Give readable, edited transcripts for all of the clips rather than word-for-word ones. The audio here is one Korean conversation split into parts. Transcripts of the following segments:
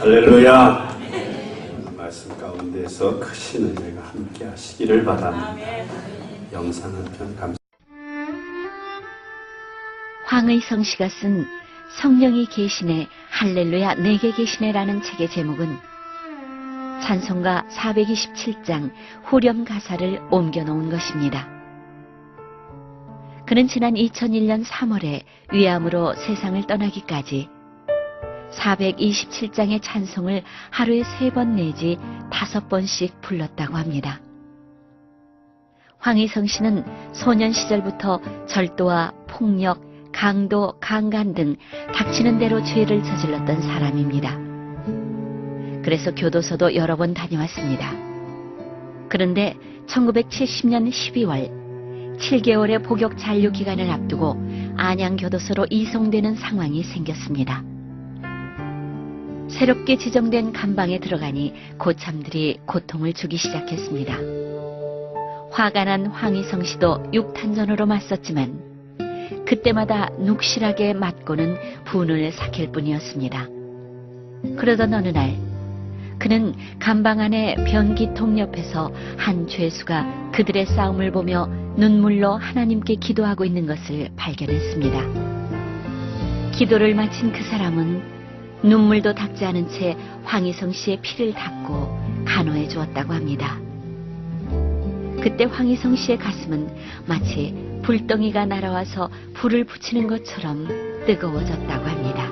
할렐루야. 말씀 가운데서 크신 은혜가 함께 하시기를 바랍니다. 영상 한 편 감사합니다. 황의성 씨가 쓴 성령이 계시네 할렐루야 내게 계시네라는 책의 제목은 찬송가 427장 후렴 가사를 옮겨놓은 것입니다. 그는 지난 2001년 3월에 위암으로 세상을 떠나기까지 427장의 찬송을 하루에 3번 내지 5번씩 불렀다고 합니다. 황의성 씨는 소년 시절부터 절도와 폭력, 강도, 강간 등 닥치는 대로 죄를 저질렀던 사람입니다. 그래서 교도소도 여러 번 다녀왔습니다. 그런데 1970년 12월 7개월의 복역 잔류 기간을 앞두고 안양교도소로 이송되는 상황이 생겼습니다. 새롭게 지정된 감방에 들어가니 고참들이 고통을 주기 시작했습니다. 화가 난 황의성 씨도 육탄전으로 맞섰지만 그때마다 눅실하게 맞고는 분을 삭힐 뿐이었습니다. 그러던 어느 날 그는 감방 안의 변기통 옆에서 한 죄수가 그들의 싸움을 보며 눈물로 하나님께 기도하고 있는 것을 발견했습니다. 기도를 마친 그 사람은 눈물도 닦지 않은 채 황의성 씨의 피를 닦고 간호해 주었다고 합니다. 그때 황의성 씨의 가슴은 마치 불덩이가 날아와서 불을 붙이는 것처럼 뜨거워졌다고 합니다.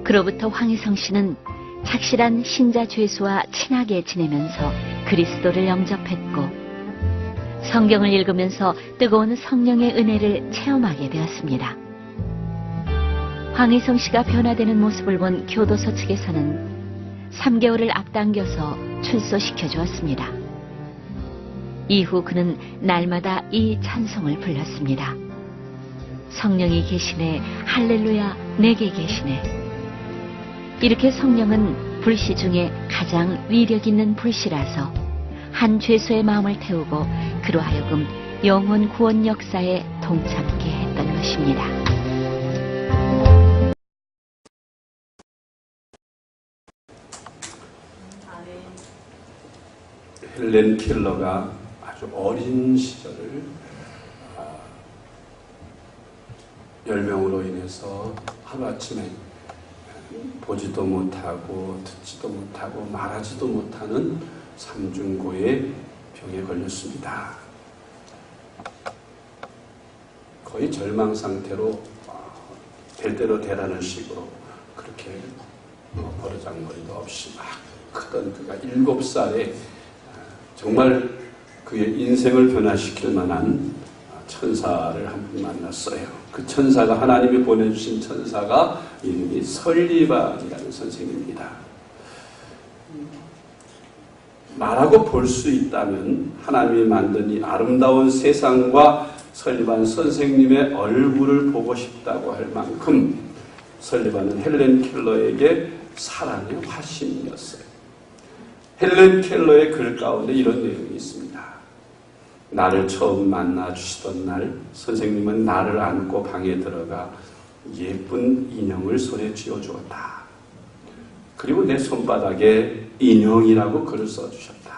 그로부터 황의성 씨는 착실한 신자 죄수와 친하게 지내면서 그리스도를 영접했고 성경을 읽으면서 뜨거운 성령의 은혜를 체험하게 되었습니다. 황의성 씨가 변화되는 모습을 본 교도소 측에서는 3개월을 앞당겨서 출소시켜 주었습니다. 이후 그는 날마다 이 찬송을 불렀습니다. 성령이 계시네 할렐루야 내게 계시네. 이렇게 성령은 불씨 중에 가장 위력 있는 불씨라서 한 죄수의 마음을 태우고 그로 하여금 영혼 구원 역사에 동참케 했던 것입니다. 헬렌 켈러가 아주 어린 시절을 열병으로 인해서 하루아침에 보지도 못하고 듣지도 못하고 말하지도 못하는 삼중고의 병에 걸렸습니다. 거의 절망 상태로 될 대로 되라는 식으로 그렇게 버르장머리도 없이 막 크던 그가 7살에 정말 그의 인생을 변화시킬 만한 천사를 한 분 만났어요. 그 천사가 하나님이 보내주신 천사가 이름이 설리반이라는 선생입니다. 말하고 볼 수 있다면 하나님이 만든 이 아름다운 세상과 설리반 선생님의 얼굴을 보고 싶다고 할 만큼 설리반은 헬렌 켈러에게 사랑의 화신이었어요. 헬렌 켈러의 글 가운데 이런 내용이 있습니다. 나를 처음 만나 주시던 날 선생님은 나를 안고 방에 들어가 예쁜 인형을 손에 쥐어주었다. 그리고 내 손바닥에 인형이라고 글을 써주셨다.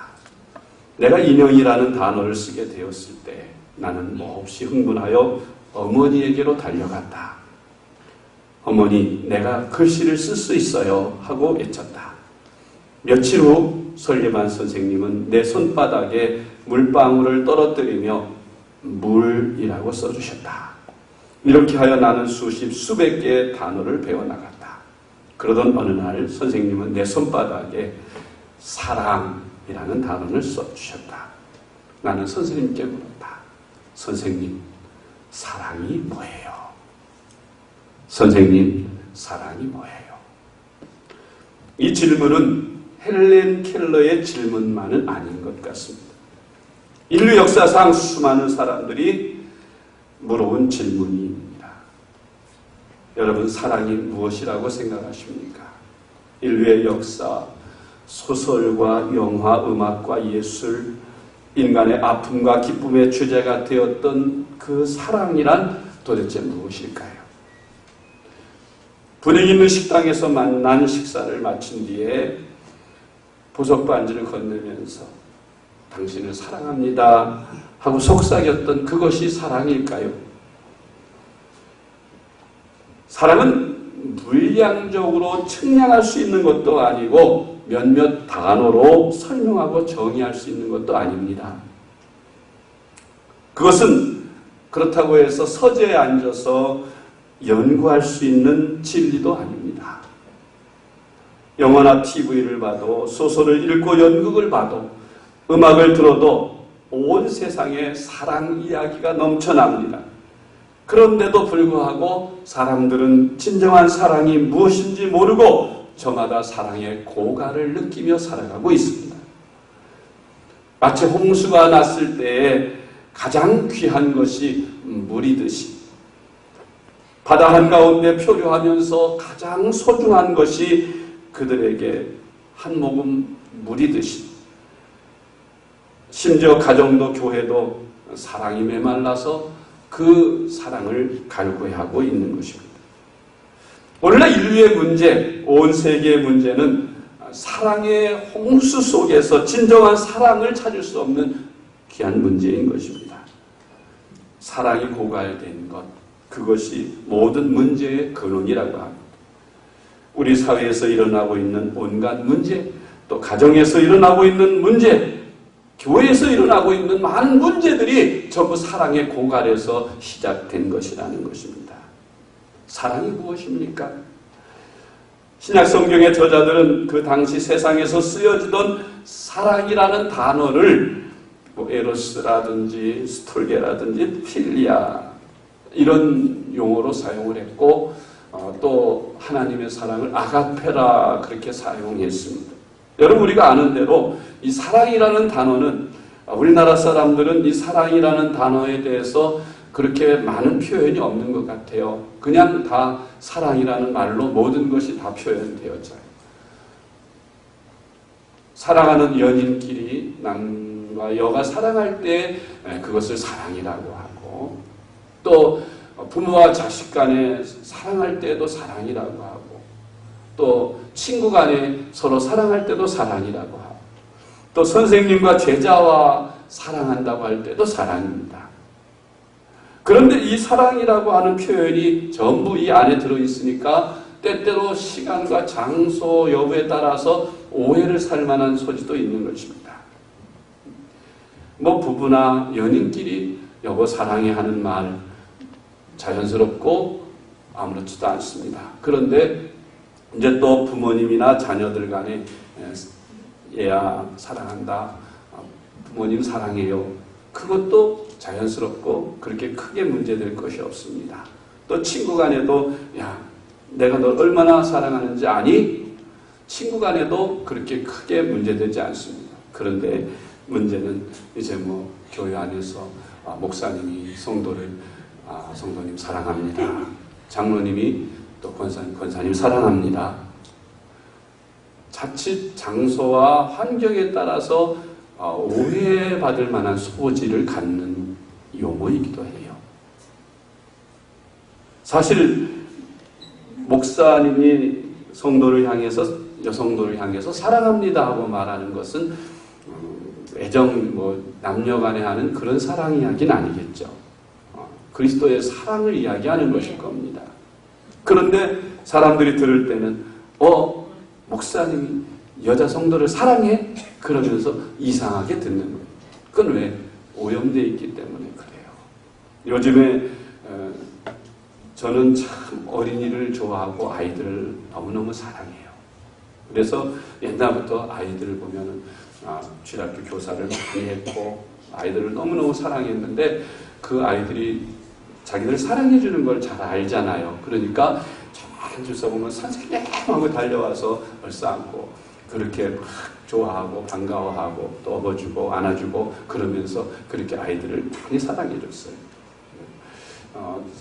내가 인형이라는 단어를 쓰게 되었을 때 나는 몹시 흥분하여 어머니에게로 달려갔다. 어머니, 내가 글씨를 쓸 수 있어요 하고 외쳤다. 며칠 후 설리반 선생님은 내 손바닥에 물방울을 떨어뜨리며 물이라고 써주셨다. 이렇게 하여 나는 수백 개의 단어를 배워나갔다. 그러던 어느 날 선생님은 내 손바닥에 사랑이라는 단어를 써주셨다. 나는 선생님께 물었다. 선생님, 사랑이 뭐예요? 선생님, 사랑이 뭐예요? 이 질문은 헬렌 켈러의 질문만은 아닌 것 같습니다. 인류 역사상 수많은 사람들이 물어온 질문입니다. 여러분, 사랑이 무엇이라고 생각하십니까? 인류의 역사, 소설과 영화, 음악과 예술, 인간의 아픔과 기쁨의 주제가 되었던 그 사랑이란 도대체 무엇일까요? 분위기 있는 식당에서 만난 식사를 마친 뒤에 보석 반지를 건네면서 당신을 사랑합니다 하고 속삭였던 그것이 사랑일까요? 사랑은 물량적으로 측량할 수 있는 것도 아니고 몇몇 단어로 설명하고 정의할 수 있는 것도 아닙니다. 그것은 그렇다고 해서 서재에 앉아서 연구할 수 있는 진리도 아닙니다. 영화나 TV를 봐도 소설을 읽고 연극을 봐도 음악을 들어도 온 세상에 사랑 이야기가 넘쳐납니다. 그런데도 불구하고 사람들은 진정한 사랑이 무엇인지 모르고 저마다 사랑의 고갈을 느끼며 살아가고 있습니다. 마치 홍수가 났을 때에 가장 귀한 것이 물이듯이 바다 한가운데 표류하면서 가장 소중한 것이 그들에게 한 모금 물이듯이 심지어 가정도 교회도 사랑이 메말라서 그 사랑을 갈구해하고 있는 것입니다. 오늘날 인류의 문제, 온 세계의 문제는 사랑의 홍수 속에서 진정한 사랑을 찾을 수 없는 귀한 문제인 것입니다. 사랑이 고갈된 것, 그것이 모든 문제의 근원이라고 합니다. 우리 사회에서 일어나고 있는 온갖 문제, 또 가정에서 일어나고 있는 문제, 교회에서 일어나고 있는 많은 문제들이 전부 사랑의 고갈에서 시작된 것이라는 것입니다. 사랑이 무엇입니까? 신약 성경의 저자들은 그 당시 세상에서 쓰여지던 사랑이라는 단어를 에로스라든지 스톨게라든지 필리아 이런 용어로 사용을 했고 또 하나님의 사랑을 아가페라 그렇게 사용했습니다. 여러분 우리가 아는 대로 이 사랑이라는 단어는 우리나라 사람들은 이 사랑이라는 단어에 대해서 그렇게 많은 표현이 없는 것 같아요. 그냥 다 사랑이라는 말로 모든 것이 다 표현되었잖아요. 사랑하는 연인끼리 남과 여가 사랑할 때 그것을 사랑이라고 하고 또 부모와 자식 간에 사랑할 때도 사랑이라고 하고 또 친구 간에 서로 사랑할 때도 사랑이라고 하고 또 선생님과 제자와 사랑한다고 할 때도 사랑입니다. 그런데 이 사랑이라고 하는 표현이 전부 이 안에 들어있으니까 때때로 시간과 장소 여부에 따라서 오해를 살 만한 소지도 있는 것입니다. 부부나 연인끼리 여보 사랑해 하는 말 자연스럽고 아무렇지도 않습니다. 그런데 이제 또 부모님이나 자녀들 간에 얘야 사랑한다, 부모님 사랑해요. 그것도 자연스럽고 그렇게 크게 문제될 것이 없습니다. 또 친구 간에도 야 내가 널 얼마나 사랑하는지 아니? 친구 간에도 그렇게 크게 문제되지 않습니다. 그런데 문제는 이제 교회 안에서 목사님이 성도를 성도님 사랑합니다. 장로님이 또 권사님 사랑합니다. 자칫 장소와 환경에 따라서 오해받을 만한 소지를 갖는 용어이기도 해요. 사실 목사님이 성도를 향해서 여성도를 향해서 사랑합니다 하고 말하는 것은 애정 남녀 간에 하는 그런 사랑 이야기는 아니겠죠. 그리스도의 사랑을 이야기하는 것일 겁니다. 그런데 사람들이 들을 때는 목사님이 여자 성도를 사랑해? 그러면서 이상하게 듣는 거예요. 그건 왜? 오염되어 있기 때문에 그래요. 요즘에 저는 참 어린이를 좋아하고 아이들을 너무너무 사랑해요. 그래서 옛날부터 아이들을 보면은 주일학교 교사를 많이 했고 아이들을 너무너무 사랑했는데 그 아이들이 자기들 사랑해 주는 걸 잘 알잖아요. 그러니까 한 줄서 보면 선생님 하고 달려와서 얼싸안고 그렇게 막 좋아하고 반가워하고 또 업어주고 안아주고 그러면서 그렇게 아이들을 많이 사랑해 줬어요.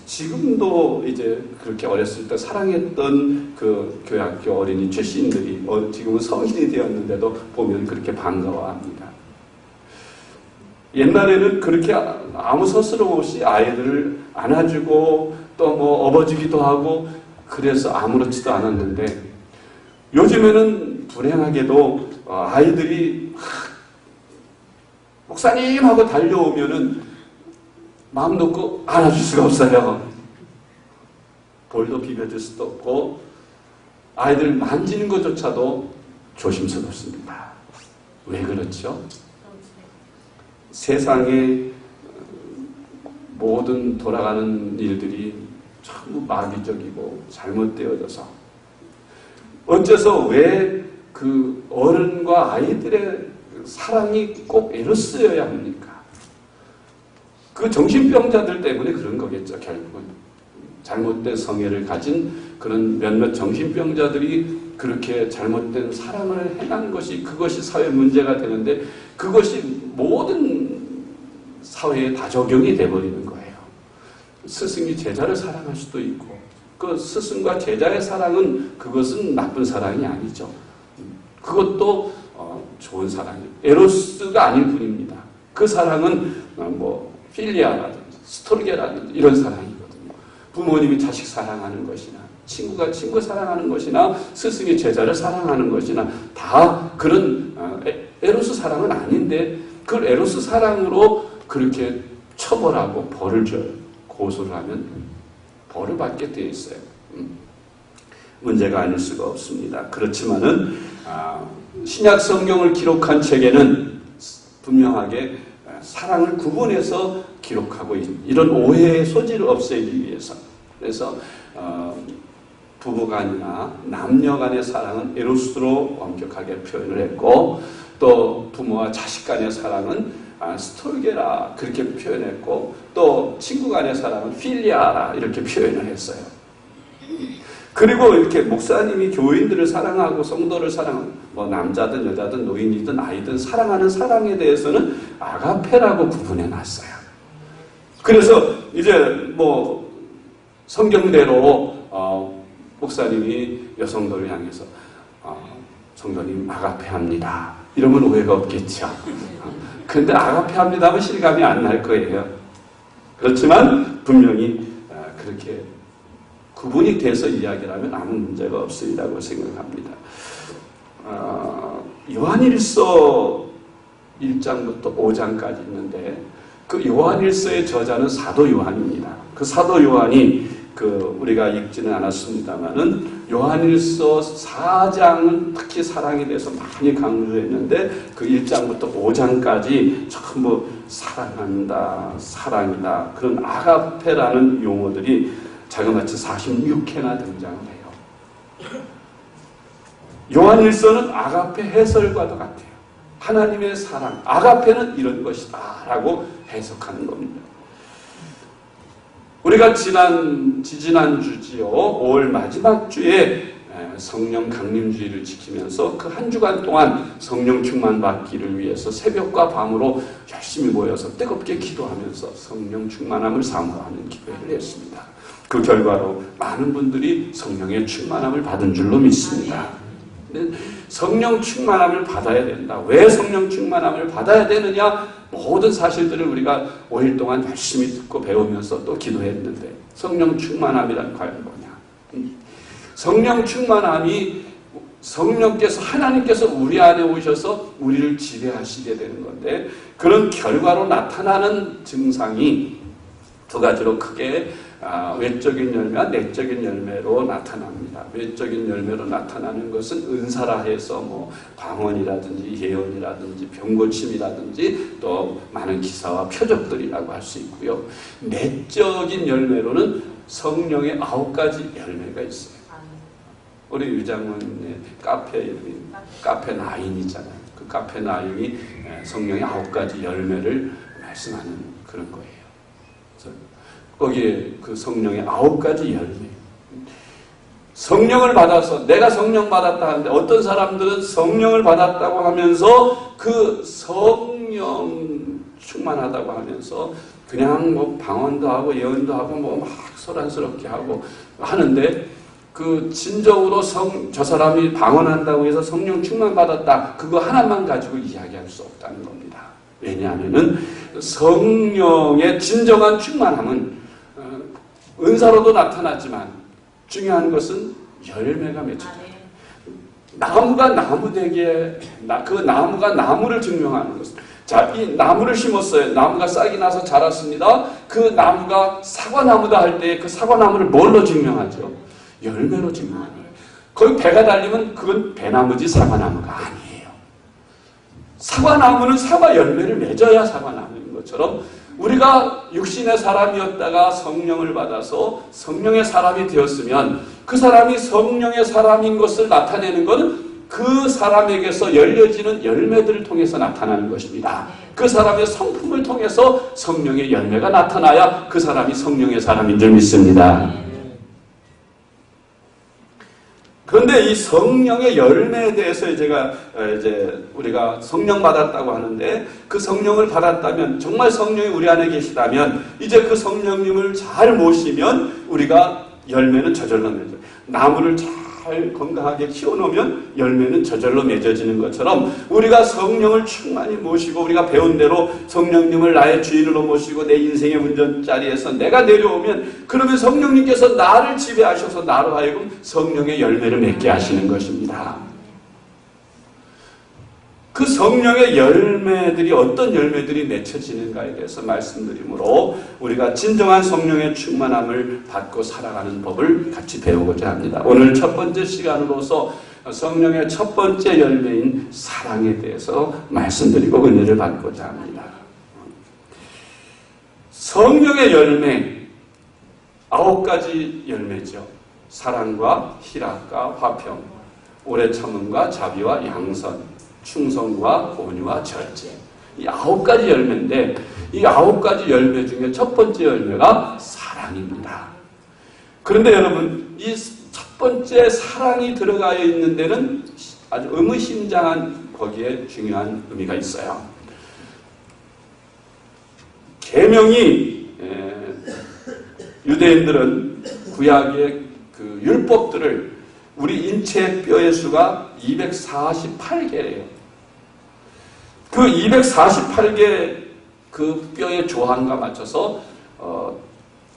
지금도 이제 그렇게 어렸을 때 사랑했던 그 교회학교 어린이 출신들이 지금은 성인이 되었는데도 보면 그렇게 반가워합니다. 옛날에는 그렇게 아무 서스럼 없이 아이들을 안아주고 또 업어주기도 하고 그래서 아무렇지도 않았는데 요즘에는 불행하게도 아이들이 목사님 하고 달려오면은 마음 놓고 안아줄 수가 없어요. 볼도 비벼줄 수도 없고 아이들 만지는 것조차도 조심스럽습니다. 왜 그렇죠? 세상의 모든 돌아가는 일들이 전부 마귀적이고 잘못되어져서 어째서 왜 그 어른과 아이들의 사랑이 꼭 에로스여야 합니까? 그 정신병자들 때문에 그런 거겠죠, 결국은. 잘못된 성애를 가진 그런 몇몇 정신병자들이 그렇게 잘못된 사랑을 행한 것이 그것이 사회 문제가 되는데 그것이 모든 사회에 다 적용이 돼버리는 거예요. 스승이 제자를 사랑할 수도 있고 그 스승과 제자의 사랑은 그것은 나쁜 사랑이 아니죠. 그것도 좋은 사랑이에요. 에로스가 아닐 뿐입니다. 그 사랑은 필리아라든지 스톨게라든지 이런 사랑이거든요. 부모님이 자식 사랑하는 것이나 친구가 친구 사랑하는 것이나 스승이 제자를 사랑하는 것이나 다 그런 에로스 사랑은 아닌데 그 에로스 사랑으로 그렇게 처벌하고 벌을 줘요. 고소를 하면 벌을 받게 되어 있어요. 문제가 아닐 수가 없습니다. 그렇지만은 신약 성경을 기록한 책에는 분명하게 사랑을 구분해서 기록하고 이런 오해의 소지를 없애기 위해서 그래서 부부간이나 남녀간의 사랑은 에로스로 엄격하게 표현을 했고 또 부모와 자식 간의 사랑은 스톨게라 그렇게 표현했고 또 친구 간의 사랑은 필리아라 이렇게 표현을 했어요. 그리고 이렇게 목사님이 교인들을 사랑하고 성도를 사랑하고 남자든 여자든 노인이든 아이든 사랑하는 사랑에 대해서는 아가페라고 구분해 놨어요. 그래서 이제 성경대로 목사님이 여성도를 향해서 성도님 아가페합니다. 이러면 오해가 없겠죠. 그런데 아가페합니다 하면 실감이 안 날 거예요. 그렇지만 분명히 그렇게 구분이 돼서 이야기를 하면 아무 문제가 없으리라고 생각합니다. 요한일서 1장부터 5장까지 있는데 그 요한일서의 저자는 사도 요한입니다. 그 사도 요한이 우리가 읽지는 않았습니다만은 요한일서 4장은 특히 사랑에 대해서 많이 강조했는데 그 1장부터 5장까지 전부 사랑한다, 사랑이다 그런 아가페라는 용어들이 자그마치 46회나 등장을 해요. 요한일서는 아가페 해설과도 같아요. 하나님의 사랑, 아가페는 이런 것이다 라고 해석하는 겁니다. 우리가 지지난주지요 5월 마지막 주에 성령 강림주의를 지키면서 그 한 주간 동안 성령 충만 받기를 위해서 새벽과 밤으로 열심히 모여서 뜨겁게 기도하면서 성령 충만함을 사모하는 기도회를 했습니다. 그 결과로 많은 분들이 성령의 충만함을 받은 줄로 믿습니다. 성령 충만함을 받아야 된다. 왜 성령 충만함을 받아야 되느냐? 모든 사실들을 우리가 5일 동안 열심히 듣고 배우면서 또 기도했는데 성령 충만함이란 과연 뭐냐? 성령 충만함이 성령께서 하나님께서 우리 안에 오셔서 우리를 지배하시게 되는 건데 그런 결과로 나타나는 증상이 두 가지로 크게 외적인 열매와 내적인 열매로 나타납니다. 외적인 열매로 나타나는 것은 은사라 해서 방언이라든지 예언이라든지 병고침이라든지 또 많은 기사와 표적들이라고 할 수 있고요. 내적인 열매로는 성령의 9가지 열매가 있어요. 우리 유장원의 카페 이름이 카페 9이잖아요. 그 카페 9이 성령의 9가지 열매를 말씀하는 그런 거예요. 거기에 그 성령의 9가지 열매. 성령을 받아서 내가 성령 받았다 하는데 어떤 사람들은 성령을 받았다고 하면서 그 성령 충만하다고 하면서 그냥 방언도 하고 예언도 하고 막 소란스럽게 하고 하는데 그 진정으로 저 사람이 방언한다고 해서 성령 충만 받았다 그거 하나만 가지고 이야기할 수 없다는 겁니다. 왜냐하면은 성령의 진정한 충만함은 은사로도 나타나지만 중요한 것은 열매가 맺혀져요. 나무가 나무 되기에 그 나무가 나무를 증명하는 것입니다. 자, 이 나무를 심었어요. 나무가 싹이 나서 자랐습니다. 그 나무가 사과나무다 할 때 그 사과나무를 뭘로 증명하죠? 열매로 증명하는 거예요. 거기 배가 달리면 그건 배나무지 사과나무가 아니에요. 사과나무는 사과 열매를 맺어야 사과나무인 것처럼 우리가 육신의 사람이었다가 성령을 받아서 성령의 사람이 되었으면 그 사람이 성령의 사람인 것을 나타내는 것은 그 사람에게서 열려지는 열매들을 통해서 나타나는 것입니다. 그 사람의 성품을 통해서 성령의 열매가 나타나야 그 사람이 성령의 사람인 줄 믿습니다. 그런데 이 성령의 열매에 대해서 제가 우리가 성령 받았다고 하는데 그 성령을 받았다면 정말 성령이 우리 안에 계시다면 이제 그 성령님을 잘 모시면 우리가 열매는 저절로 맺어요. 나무를 잘 건강하게 키워놓으면 열매는 저절로 맺어지는 것처럼 우리가 성령을 충만히 모시고 우리가 배운 대로 성령님을 나의 주인으로 모시고 내 인생의 운전자리에서 내가 내려오면 그러면 성령님께서 나를 지배하셔서 나로 하여금 성령의 열매를 맺게 하시는 것입니다. 그 성령의 열매들이 어떤 열매들이 맺혀지는가에 대해서 말씀드리므로 우리가 진정한 성령의 충만함을 받고 살아가는 법을 같이 배우고자 합니다. 오늘 첫 번째 시간으로서 성령의 첫 번째 열매인 사랑에 대해서 말씀드리고 은혜를 받고자 합니다. 성령의 열매 9가지 열매죠. 사랑과 희락과 화평, 오래 참음과 자비와 양선, 충성과 온유와 절제. 이 9가지 열매인데 이 9가지 열매 중에 첫 번째 열매가 사랑입니다. 그런데 여러분 이 첫 번째 사랑이 들어가 있는 데는 아주 의미심장한 거기에 중요한 의미가 있어요. 계명이 유대인들은 구약의 그 율법들을 우리 인체 뼈의 수가 248개예요. 그 248개 그 뼈의 조항과 맞춰서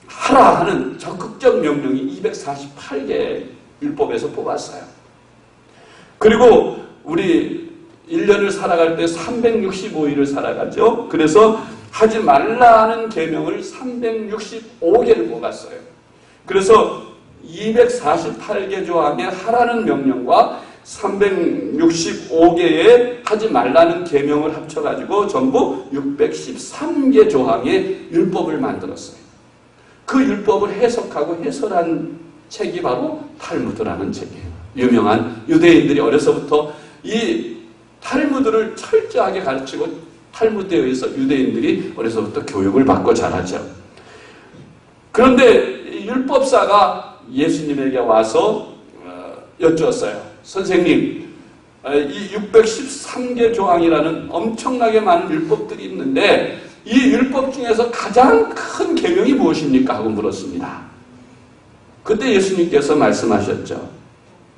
하라 하는 적극적 명령이 248개 율법에서 뽑았어요. 그리고 우리 1년을 살아갈 때 365일을 살아가죠. 그래서 하지 말라는 계명을 365개를 뽑았어요. 그래서 248개 조항에 하라는 명령과 365개의 하지 말라는 계명을 합쳐가지고 전부 613개 조항의 율법을 만들었어요. 그 율법을 해석하고 해설한 책이 바로 탈무드라는 책이에요. 유명한 유대인들이 어려서부터 이 탈무드를 철저하게 가르치고 탈무드에 의해서 유대인들이 어려서부터 교육을 받고 자라죠. 그런데 율법사가 예수님에게 와서 여쭈었어요. 선생님, 이 613개 조항이라는 엄청나게 많은 율법들이 있는데 이 율법 중에서 가장 큰 계명이 무엇입니까? 하고 물었습니다. 그때 예수님께서 말씀하셨죠.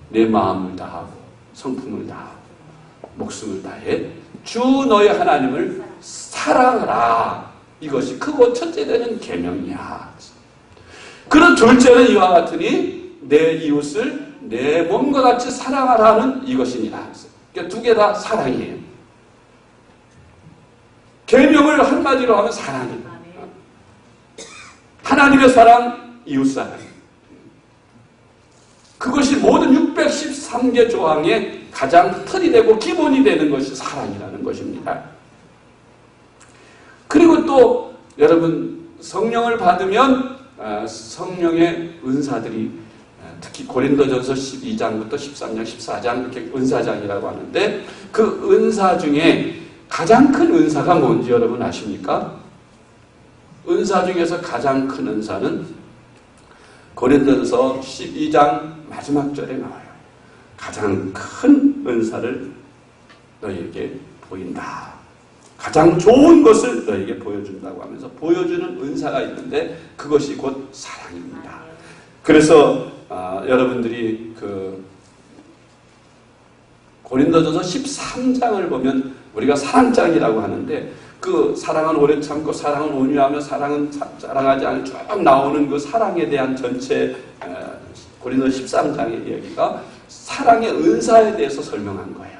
내 마음을 다하고 성품을 다하고 목숨을 다해 주 너의 하나님을 사랑하라. 이것이 크고 첫째 되는 계명이야. 그런 둘째는 이와 같으니 내 이웃을 내 몸과 같이 사랑하라는 이것이니라. 그러니까 두 개 다 사랑이에요. 계명을 한마디로 하면 사랑이에요. 하나님의 사랑, 이웃 사랑. 그것이 모든 613개 조항의 가장 틀이 되고 기본이 되는 것이 사랑이라는 것입니다. 그리고 또 여러분 성령을 받으면 성령의 은사들이 특히 고린도전서 12장부터 13장, 14장 이렇게 은사장이라고 하는데 그 은사 중에 가장 큰 은사가 뭔지 여러분 아십니까? 은사 중에서 가장 큰 은사는 고린도전서 12장 마지막 절에 나와요. 가장 큰 은사를 너희에게 보인다. 가장 좋은 것을 너희에게 보여준다고 하면서 보여주는 은사가 있는데 그것이 곧 사랑입니다. 그래서 여러분들이 그 고린도전서 13장을 보면 우리가 사랑장이라고 하는데 그 사랑은 오래 참고 사랑은 온유하며 사랑은 자랑하지 않고 쭉 나오는 그 사랑에 대한 전체 고린도 13장의 이야기가 사랑의 은사에 대해서 설명한 거예요.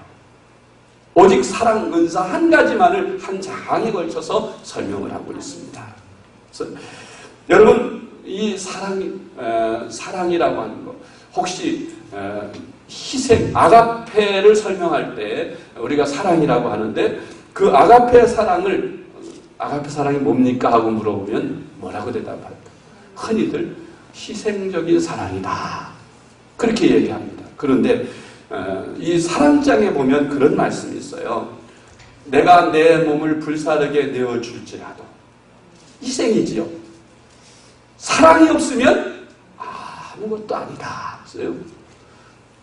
오직 사랑 은사 한 가지만을 한 장에 걸쳐서 설명을 하고 있습니다. 그래서 여러분, 이 사랑이라고 하는 거, 혹시 희생, 아가페를 설명할 때 우리가 사랑이라고 하는데 그 아가페 사랑이 뭡니까? 하고 물어보면 뭐라고 대답할까? 흔히들 희생적인 사랑이다. 그렇게 얘기합니다. 그런데 이 사랑장에 보면 그런 말씀이 있어요. 내가 내 몸을 불사르게 내어줄지라도 희생이지요. 사랑이 없으면 아무것도 아니다. 그래요.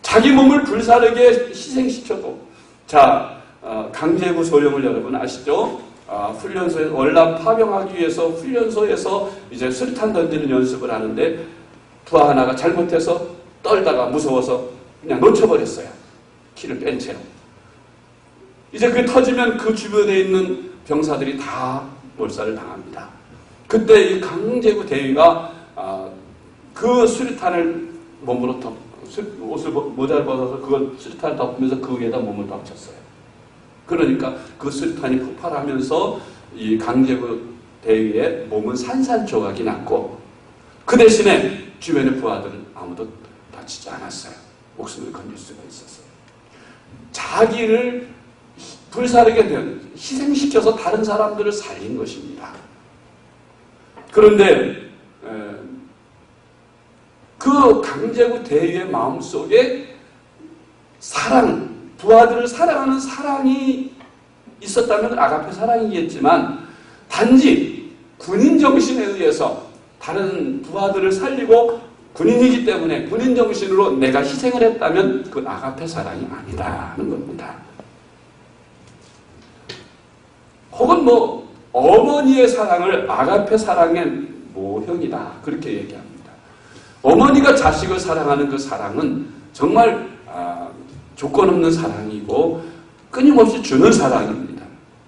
자기 몸을 불사르게 희생시켜도, 자, 강제구 소령을 여러분 아시죠? 훈련소에 월남 파병하기 위해서 훈련소에서 이제 수류탄 던지는 연습을 하는데 부하 하나가 잘못해서 떨다가 무서워서 그냥 놓쳐버렸어요. 키를 뺀 채로. 이제 그게 터지면 그 주변에 있는 병사들이 다 몰살을 당합니다. 그때 이 강제구 대위가 그 수류탄을 몸으로 옷을 모자를 벗어서 그걸 수류탄을 덮으면서 그 위에다 몸을 덮쳤어요. 그러니까 그 수류탄이 폭발하면서 이 강제구 대위의 몸은 산산조각이 났고 그 대신에 주변의 부하들은 아무도 다치지 않았어요. 목숨을 건질 수가 있었어요. 자기를 불사르게 된, 희생시켜서 다른 사람들을 살린 것입니다. 그런데 그 강제구 대위의 마음속에 사랑, 부하들을 사랑하는 사랑이 있었다면 아가페 사랑이겠지만 단지 군인 정신에 의해서 다른 부하들을 살리고 군인이기 때문에 군인 정신으로 내가 희생을 했다면 그건 아가페 사랑이 아니다는 겁니다. 혹은 어머니의 사랑을 아가페 사랑의 모형이다. 그렇게 얘기합니다. 어머니가 자식을 사랑하는 그 사랑은 정말 조건 없는 사랑이고 끊임없이 주는 사랑입니다.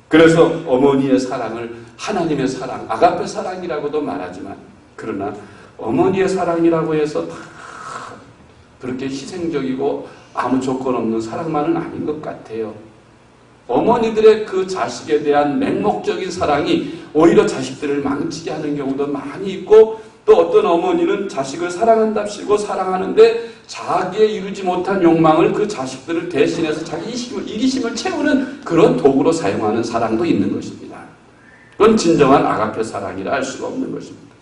그래서 어머니의 사랑을 하나님의 사랑, 아가페 사랑이라고도 말하지만 그러나 어머니의 사랑이라고 해서 다 그렇게 희생적이고 아무 조건 없는 사랑만은 아닌 것 같아요. 어머니들의 그 자식에 대한 맹목적인 사랑이 오히려 자식들을 망치게 하는 경우도 많이 있고 또 어떤 어머니는 자식을 사랑한답시고 사랑하는데 자기의 이루지 못한 욕망을 그 자식들을 대신해서 자기 이기심을 채우는 그런 도구로 사용하는 사랑도 있는 것입니다. 그건 진정한 아가페 사랑이라 할 수가 없는 것입니다.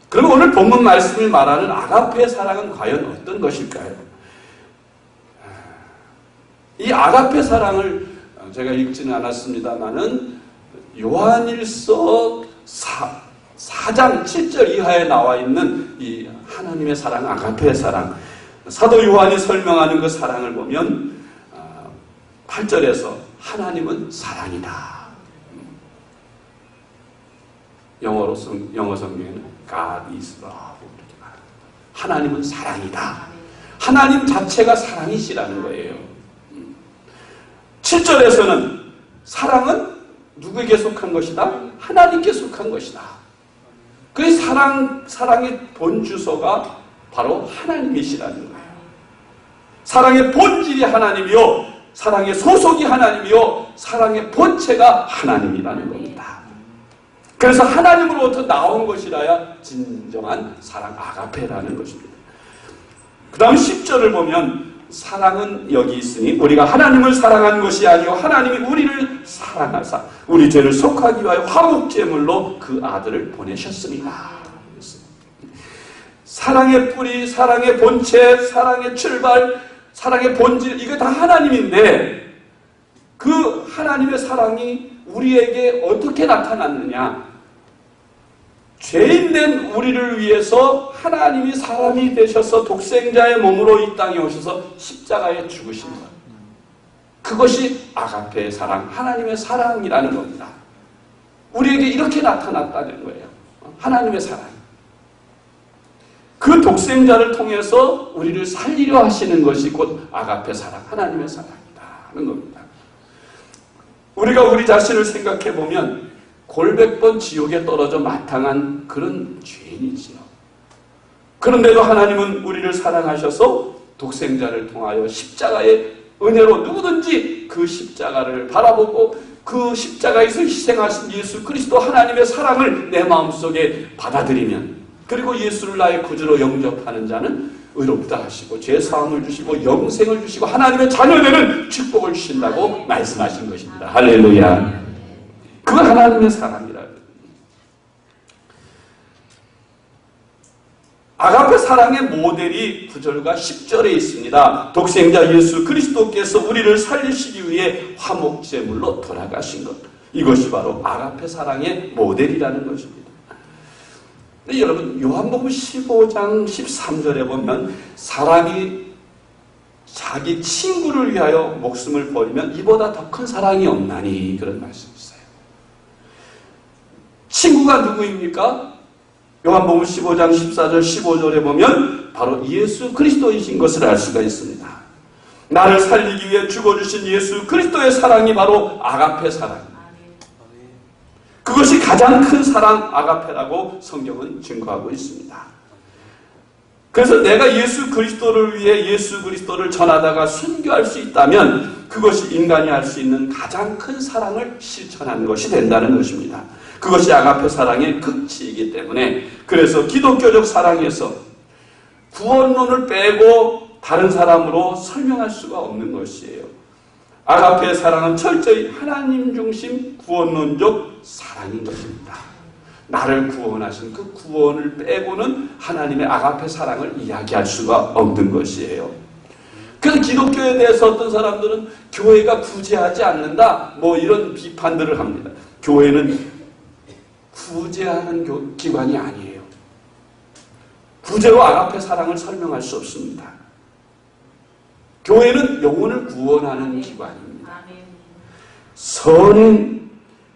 그럼 오늘 본문 말씀이 말하는 아가페 사랑은 과연 어떤 것일까요? 이 아가페 사랑을 제가 읽지는 않았습니다만은 요한일서 4장 7절 이하에 나와 있는 이 하나님의 사랑, 아가페 사랑, 사도 요한이 설명하는 그 사랑을 보면 8절에서 하나님은 사랑이다. 영어 성경에는 God is love 이렇게 말합니다. 하나님은 사랑이다. 하나님 자체가 사랑이시라는 거예요. 7절에서는 사랑은 누구에게 속한 것이다? 하나님께 속한 것이다. 그 사랑의 본주소가 바로 하나님이시라는 거예요. 사랑의 본질이 하나님이요, 사랑의 소속이 하나님이요, 사랑의 본체가 하나님이라는 겁니다. 그래서 하나님으로부터 나온 것이라야 진정한 사랑, 아가페라는 것입니다. 그 다음 10절을 보면 사랑은 여기 있으니 우리가 하나님을 사랑한 것이 아니고 하나님이 우리를 사랑하사 우리 죄를 속하기 위하여 화목제물로 그 아들을 보내셨습니다. 사랑의 뿌리, 사랑의 본체, 사랑의 출발, 사랑의 본질, 이거 다 하나님인데 그 하나님의 사랑이 우리에게 어떻게 나타났느냐? 죄인된 우리를 위해서 하나님이 사람이 되셔서 독생자의 몸으로 이 땅에 오셔서 십자가에 죽으신 것. 그것이 아가페의 사랑, 하나님의 사랑이라는 겁니다. 우리에게 이렇게 나타났다는 거예요. 하나님의 사랑. 그 독생자를 통해서 우리를 살리려 하시는 것이 곧 아가페 사랑, 하나님의 사랑이라는 겁니다. 우리가 우리 자신을 생각해 보면 골백 번 지옥에 떨어져 마땅한 그런 죄인이지요. 그런데도 하나님은 우리를 사랑하셔서 독생자를 통하여 십자가의 은혜로 누구든지 그 십자가를 바라보고 그 십자가에서 희생하신 예수 그리스도 하나님의 사랑을 내 마음속에 받아들이면, 그리고 예수를 나의 구주로 영접하는 자는 의롭다 하시고 죄사함을 주시고 영생을 주시고 하나님의 자녀되는 축복을 주신다고 말씀하신 것입니다. 할렐루야. 그 하나님의 사랑이라. 아가페 사랑의 모델이 9절과 10절에 있습니다. 독생자 예수 그리스도께서 우리를 살리시기 위해 화목제물로 돌아가신 것. 이것이 바로 아가페 사랑의 모델이라는 것입니다. 근데 여러분, 요한복음 15장 13절에 보면 사람이 자기 친구를 위하여 목숨을 버리면 이보다 더 큰 사랑이 없나니, 그런 말씀이 있어요. 친구가 누구입니까? 요한복음 15장 14절 15절에 보면 바로 예수 그리스도이신 것을 알 수가 있습니다. 나를 살리기 위해 죽어주신 예수 그리스도의 사랑이 바로 아가페 사랑입니다. 그것이 가장 큰 사랑 아가페라고 성경은 증거하고 있습니다. 그래서 내가 예수 그리스도를 위해 예수 그리스도를 전하다가 순교할 수 있다면 그것이 인간이 할 수 있는 가장 큰 사랑을 실천하는 것이 된다는 것입니다. 그것이 아가페 사랑의 극치이기 때문에, 그래서 기독교적 사랑에서 구원론을 빼고 다른 사람으로 설명할 수가 없는 것이에요. 아가페의 사랑은 철저히 하나님 중심 구원론적 사랑인 것입니다. 나를 구원하신 그 구원을 빼고는 하나님의 아가페 사랑을 이야기할 수가 없는 것이에요. 그래서 기독교에 대해서 어떤 사람들은 교회가 구제하지 않는다, 뭐 이런 비판들을 합니다. 교회는 구제하는 기관이 아니에요. 구제로 아가페 사랑을 설명할 수 없습니다. 교회는 영혼을 구원하는 기관입니다. 선행,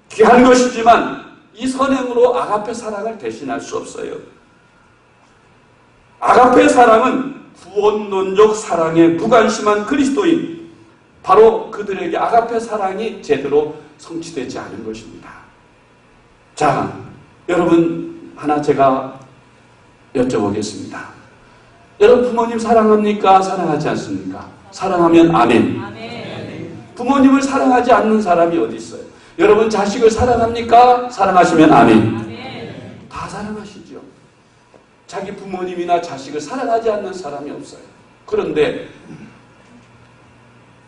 귀한 것이지만 이 선행으로 아가페 사랑을 대신할 수 없어요. 아가페 사랑은 구원론적 사랑에 무관심한 그리스도인, 바로 그들에게 아가페 사랑이 제대로 성취되지 않은 것입니다. 자, 여러분, 하나 제가 여쭤보겠습니다. 여러분, 부모님 사랑합니까? 사랑하지 않습니까? 사랑하면 아멘. 부모님을 사랑하지 않는 사람이 어디 있어요? 여러분, 자식을 사랑합니까? 사랑하시면 아멘. 다 사랑하시죠. 자기 부모님이나 자식을 사랑하지 않는 사람이 없어요. 그런데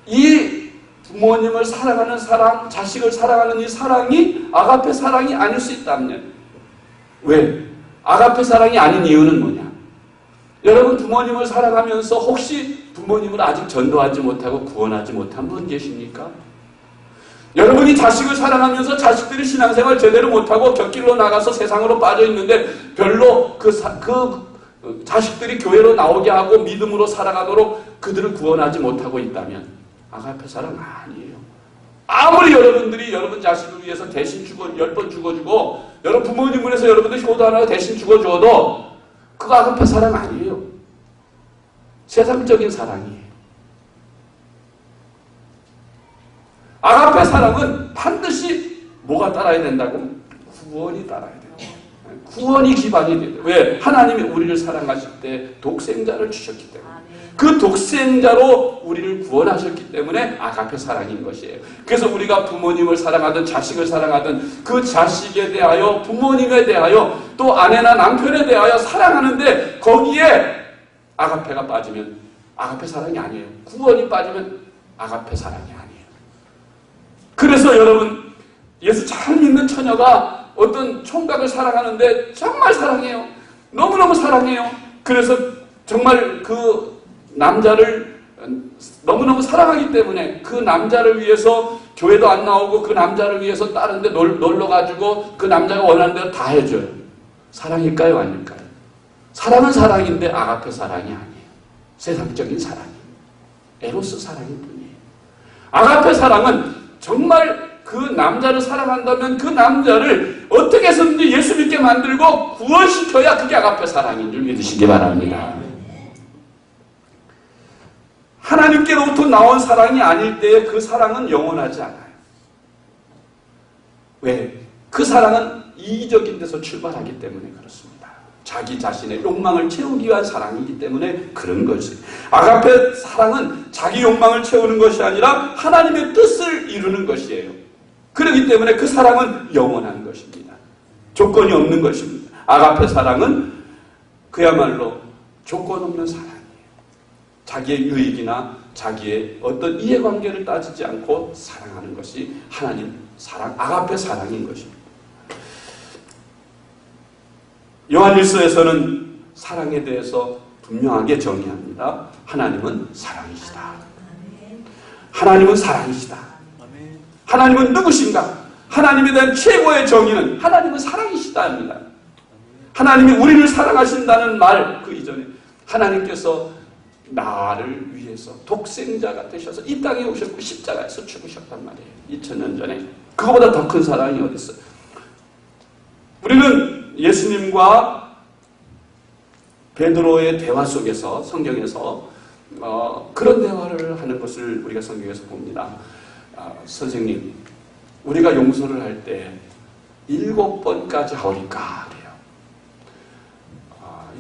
이 부모님을 사랑하는 사랑, 자식을 사랑하는 이 사랑이 아가페 사랑이 아닐 수 있다면, 왜? 아가페 사랑이 아닌 이유는 뭐냐? 여러분, 부모님을 사랑하면서 혹시 부모님을 아직 전도하지 못하고 구원하지 못한 분 계십니까? 여러분이 자식을 사랑하면서 자식들이 신앙생활 제대로 못하고 곁길로 나가서 세상으로 빠져 있는데 별로 그 자식들이 교회로 나오게 하고 믿음으로 살아가도록 그들을 구원하지 못하고 있다면 아가페 사랑 아니에요. 아무리 여러분들이 여러분 자식을 위해서 대신 10번 죽어주고 여러분 부모님을 위해서 여러분들 효도 하나 대신 죽어줘도 그거 아가페 사랑 아니에요. 세상적인 사랑이에요. 아가페 사랑은 반드시 뭐가 따라야 된다고? 구원이 따라야 돼요. 구원이 기반이 돼요. 왜? 하나님이 우리를 사랑하실 때 독생자를 주셨기 때문에. 그 독생자로 우리를 구원하셨기 때문에 아가페 사랑인 것이에요. 그래서 우리가 부모님을 사랑하든 자식을 사랑하든 그 자식에 대하여, 부모님에 대하여, 또 아내나 남편에 대하여 사랑하는데 거기에 아가페가 빠지면 아가페 사랑이 아니에요. 구원이 빠지면 아가페 사랑이 아니에요. 그래서 여러분, 예수 잘 믿는 처녀가 어떤 총각을 사랑하는데 정말 사랑해요. 너무너무 사랑해요. 그래서 정말 그 남자를 너무너무 사랑하기 때문에 그 남자를 위해서 교회도 안 나오고 그 남자를 위해서 다른 데 놀러가지고 그 남자가 원하는 대로 다 해줘요. 사랑일까요? 아닐까요? 사랑은 사랑인데 아가페 사랑이 아니에요. 세상적인 사랑이에요. 에로스 사랑일 뿐이에요. 아가페 사랑은 정말 그 남자를 사랑한다면 그 남자를 어떻게 해서든지 예수 믿게 만들고 구원시켜야 그게 아가페 사랑인 줄 믿으시기 바랍니다. 하나님께로부터 나온 사랑이 아닐 때에 그 사랑은 영원하지 않아요. 왜? 그 사랑은 이기적인 데서 출발하기 때문에 그렇습니다. 자기 자신의 욕망을 채우기 위한 사랑이기 때문에 그런 것이. 아가페 사랑은 자기 욕망을 채우는 것이 아니라 하나님의 뜻을 이루는 것이에요. 그렇기 때문에 그 사랑은 영원한 것입니다. 조건이 없는 것입니다. 아가페 사랑은 그야말로 조건 없는 사랑이에요. 자기의 유익이나 자기의 어떤 이해관계를 따지지 않고 사랑하는 것이 하나님 사랑, 아가페 사랑인 것입니다. 요한일서에서는 사랑에 대해서 분명하게 정의합니다. 하나님은 사랑이시다. 하나님은 사랑이시다. 하나님은 누구신가? 하나님에 대한 최고의 정의는 하나님은 사랑이시다입니다. 하나님이 우리를 사랑하신다는 말 그 이전에 하나님께서 나를 위해서 독생자가 되셔서 이 땅에 오셨고 십자가에서 죽으셨단 말이에요. 2000년 전에. 그거보다 더 큰 사랑이 어디 있어요? 우리는 예수님과 베드로의 대화 속에서 성경에서 그런 대화를 하는 것을 우리가 성경에서 봅니다. 선생님, 우리가 용서를 할 때 7번까지 하오리까 그래요.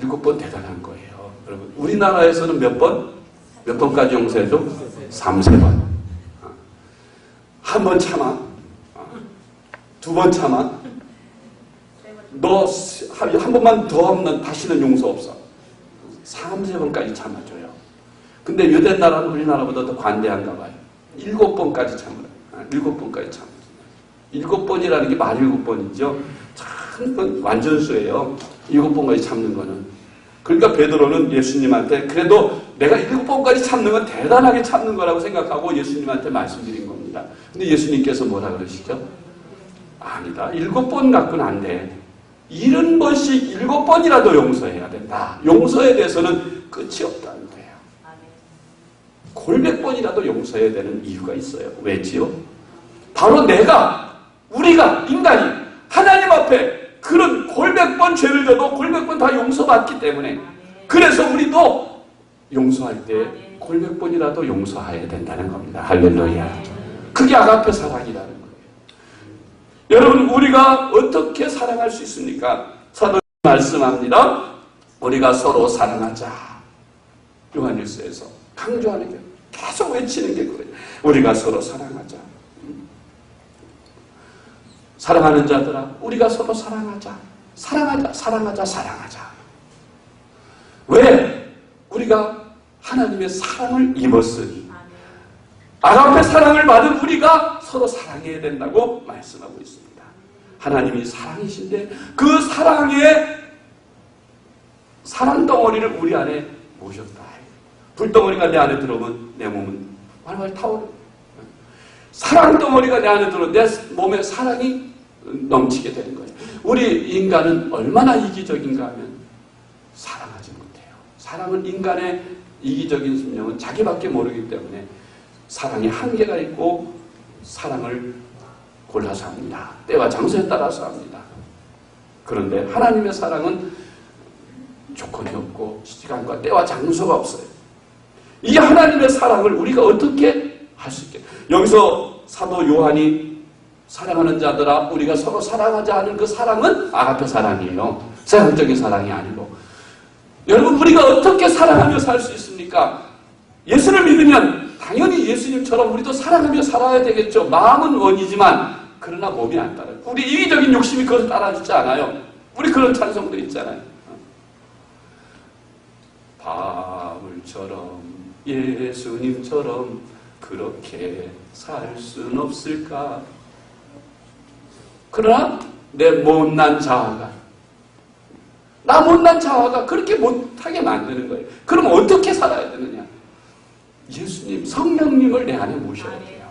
7번 대단한 거예요. 여러분, 우리나라에서는 몇 번? 몇 번까지 용서해줘? 3-4번. 한 번 참아. 2번 참아. 너 한 번만 더 하면 다시는 용서 없어. 3-4번까지 참아줘요. 근데 유대 나라는 우리나라보다 더 관대한가 봐요. 7번까지 참으라. 7번까지 참아. 7번이라는 게 말 7번이죠. 참 완전수예요. 7번까지 참는 거는. 그러니까 베드로는 예수님한테 그래도 내가 7번까지 참는 건 대단하게 참는 거라고 생각하고 예수님한테 말씀드린 겁니다. 근데 예수님께서 뭐라 그러시죠? 아니다. 7번 갖고는 안 돼. 70번씩 7번이라도 용서해야 된다. 용서에 대해서는 끝이 없다는 거예요. 골백번이라도 용서해야 되는 이유가 있어요. 왜지요? 바로 우리가 인간이 하나님 앞에 그런 골백번 죄를 져도 골백번 다 용서받기 때문에 그래서 우리도 용서할 때 골백번이라도 용서해야 된다는 겁니다. 할렐루야. 그게 아가페 사랑이라는 거예요. 여러분, 우리가 어떻게 사랑할 수 있습니까? 사도 말씀합니다. 우리가 서로 사랑하자. 요한일서에서 강조하는 게 계속 외치는 게 그래요. 우리가 서로 사랑하자. 사랑하는 자들아, 우리가 서로 사랑하자. 사랑하자. 왜? 우리가 하나님의 사랑을 입었으니. 아가페 사랑을 받은 우리가 서로 사랑해야 된다고 말씀하고 있습니다. 하나님이 사랑이신데 그 사랑의 사랑 덩어리를 우리 안에 모셨다. 불덩어리가 내 안에 들어오면 내 몸은 활활 타오르. 사랑 덩어리가 내 안에 들어오면 내 몸에 사랑이 넘치게 되는 거예요. 우리 인간은 얼마나 이기적인가 하면 사랑하지 못해요. 사랑은 인간의 이기적인 심령은 자기밖에 모르기 때문에 사랑에 한계가 있고 사랑을 골라서 합니다. 때와 장소에 따라서 합니다. 그런데 하나님의 사랑은 조건이 없고 시간과 때와 장소가 없어요. 이 하나님의 사랑을 우리가 어떻게 할 수 있게? 여기서 사도 요한이 사랑하는 자들아 우리가 서로 사랑하자 하는 그 사랑은 아가페 사랑이에요. 세상적인 사랑이 아니고. 여러분, 우리가 어떻게 사랑하며 살 수 있습니까? 예수를 믿으면 당연히 예수님처럼 우리도 사랑하며 살아야 되겠죠. 마음은 원이지만 그러나 몸이 안 따라요. 우리 이기적인 욕심이 그것을 따라주지 않아요. 우리 그런 찬송들 있잖아요. 바울처럼 예수님처럼 그렇게 살 순 없을까? 그러나 내 못난 자아가 그렇게 못하게 만드는 거예요. 그럼 어떻게 살아야 되느냐? 예수님, 성령님을 내 안에 모셔야 돼요.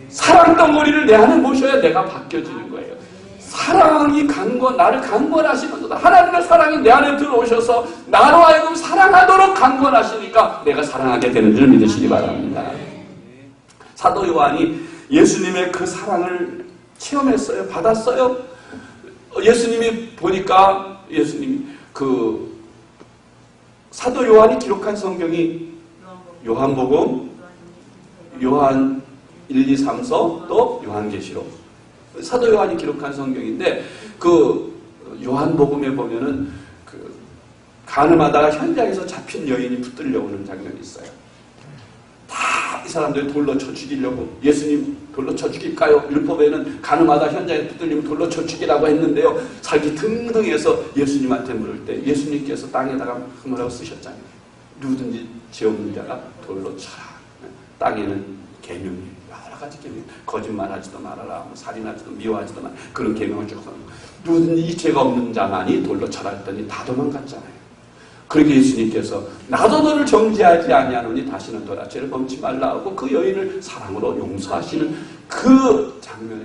사랑 덩어리를 내 안에 모셔야 내가 바뀌어지는 거예요. 사랑이 나를 강권하시는 거다. 하나님의 사랑이 내 안에 들어오셔서 나로 하여금 사랑하도록 강권하시니까 내가 사랑하게 되는 줄 믿으시기 바랍니다. 사도 요한이 예수님의 그 사랑을 체험했어요. 받았어요. 예수님이 보니까 예수님이 사도 요한이 기록한 성경이 요한복음, 요한 1, 2, 3서 또 요한계시록. 사도 요한이 기록한 성경인데 그 요한복음에 보면은 그 가늠하다가 현장에서 잡힌 여인이 붙들려 오는 장면이 있어요. 다 이 사람들이 돌로 쳐 죽이려고, 예수님 돌로 쳐 죽일까요? 율법에는 가늠하다 현장에 붙들리면 돌로 쳐 죽이라고 했는데요. 살기 등등해서 예수님한테 물을 때 예수님께서 땅에다가 뭐라고 쓰셨잖아요. 누구든지 죄 없는 자가 돌로 쳐라. 땅에는 계명이 여러 가지 계명, 거짓말하지도 말아라, 살인하지도 미워하지도 말아라, 그런 계명을 주고 누구든지 죄가 없는 자만이 돌로 쳐라 했더니 다 도망갔잖아요. 그렇게 예수님께서 나도 너를 정죄하지 아니하노니 다시는 너라 죄를 범치 말라 하고 그 여인을 사랑으로 용서하시는 그 장면에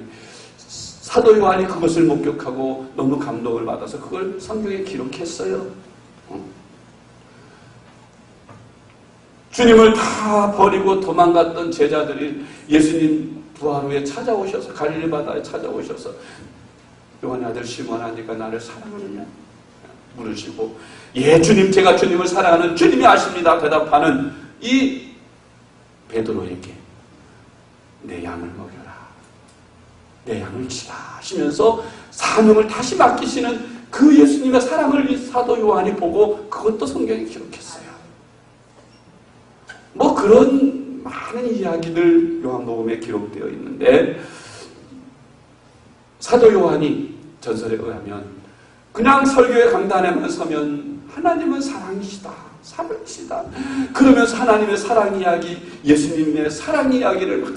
사도 요한이 그것을 목격하고 너무 감동을 받아서 그걸 성경에 기록했어요. 주님을 다 버리고 도망갔던 제자들이 예수님 부활 후에 찾아오셔서 갈릴리 바다에 찾아오셔서 요한의 아들 시몬아 네가 나를 사랑하느냐 물으시고 예 주님 제가 주님을 사랑하는 주님이 아십니다 대답하는 이 베드로에게 내 양을 먹여라 내 양을 치라 하시면서 사명을 다시 맡기시는 그 예수님의 사랑을 이 사도 요한이 보고 그것도 성경에 기록했어요. 뭐 그런 많은 이야기들 요한복음에 기록되어 있는데 사도 요한이 전설에 의하면 그냥 설교의 강단에만 서면 하나님은 사랑이시다. 사랑이시다. 그러면서 하나님의 사랑 이야기, 예수님의 사랑 이야기를 막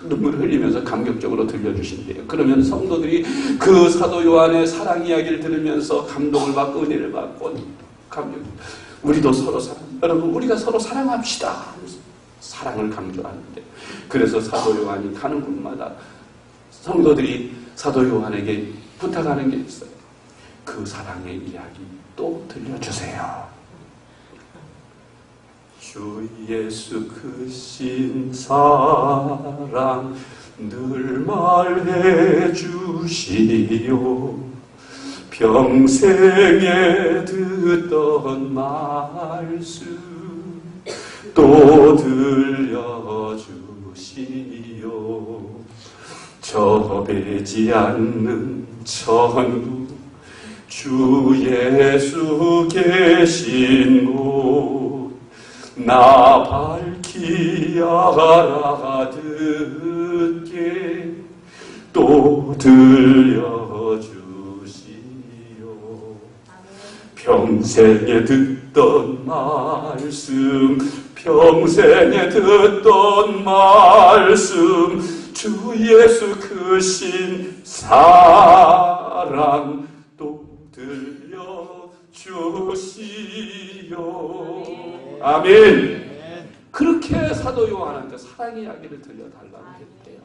눈물을 흘리면서 감격적으로 들려주신대요. 그러면 성도들이 그 사도 요한의 사랑 이야기를 들으면서 감동을 받고 은혜를 받고 감격. 우리도 서로 여러분 우리가 서로 사랑합시다. 사랑을 강조하는데 그래서 사도 요한이 가는 곳마다 성도들이 사도 요한에게 부탁하는 게 있어요. 그 사랑의 이야기 또 들려주세요. 주 예수 크신 사랑 늘 말해 주시오. 평생에 듣던 말씀 또 들려주시오. 저배지 않는 천국 주 예수 계신 곳 나 밝히 알아듣게 또 들려주시오. 평생에 듣던 말씀 평생에 듣던 말씀 주 예수 크신 사랑 또 들려주시오. 아멘. 그렇게 사도 요한한테 사랑 이야기를 들려달라고 했대요.